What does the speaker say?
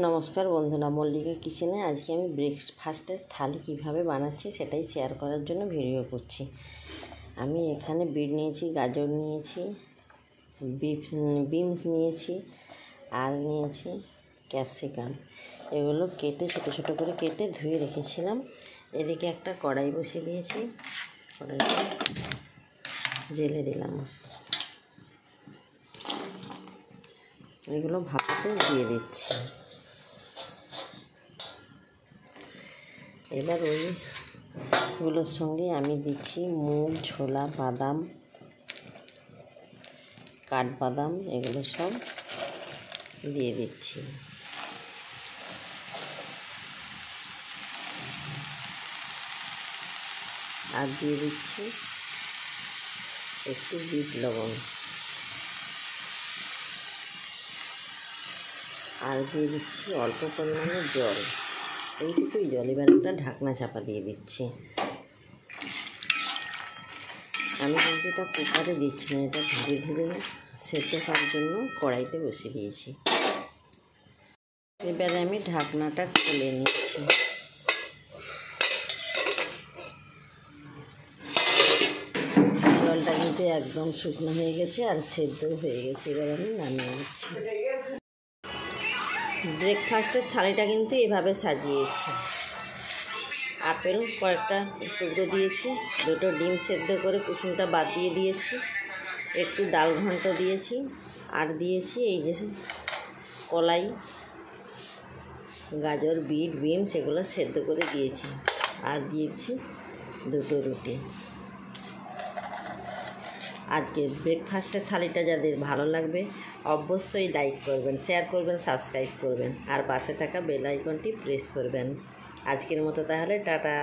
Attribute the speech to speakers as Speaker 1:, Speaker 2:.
Speaker 1: নমস্কার বন্ধুরা, মল্লিকা কিচেনে আজকে আমি ব্রেকফাস্টের থালি কিভাবে বানাচ্ছি সেটাই শেয়ার করার জন্য ভিডিও করছি। আমি এখানে বিট নিয়েছি, গাজর নিয়েছি, বিনস নিয়েছি আর নিয়েছি ক্যাপসিকাম। এগুলো কেটে ছোটো ছোটো করে কেটে ধুয়ে রেখেছিলাম। এদিকে একটা কড়াই বসিয়ে দিয়েছি, কড়াইটা জেলে দিলাম। এগুলো ভাপাতে দিয়ে দিচ্ছি। এবার ওইগুলোর সঙ্গে আমি দিচ্ছি মুগ, ছোলা, বাদাম, কাঠবাদাম, এগুলো সব দিয়ে দিচ্ছি। আর দিয়ে দিচ্ছি একটু বিট লবণ, আর দিয়ে দিচ্ছি অল্প পরিমাণে জল, এইটুকুই জল। এবার একটা ঢাকনা চাপা দিয়ে দিচ্ছি। আমি কিন্তু এটা কুকারে দিচ্ছি না, এটা ধীরে ধীরে সেদ্ধ করার জন্য কড়াইতে বসিয়ে দিয়েছি। এবারে আমি ঢাকনাটা খুলে নিচ্ছি। জলটা কিন্তু একদম শুকনো হয়ে গেছে আর সেদ্ধ হয়ে গেছে। এবার আমি নামিয়ে নিচ্ছি। ব্রেকফাস্টের থালিটা কিন্তু এভাবে সাজিয়েছি। আপেল কয়েকটা টুকরো দিয়েছি, দুটো ডিম সেদ্ধ করে কুসুমটা বাদ দিয়ে দিয়েছি, একটু ডাল ঘন্ট দিয়েছি, আর দিয়েছি এই যে কলাই, গাজর, বিট, বিন সেগুলো সেদ্ধ করে দিয়েছি, আর দিয়েছি দুটো রুটি। আজকের ব্রেকফাস্টের থালিটা যাদের ভালো লাগবে অবশ্যই লাইক করবেন, শেয়ার করবেন, সাবস্ক্রাইব করবেন, আর পাশে থাকা বেল আইকনটি প্রেস করবেন। আজকের মতো তাহলে টাটা।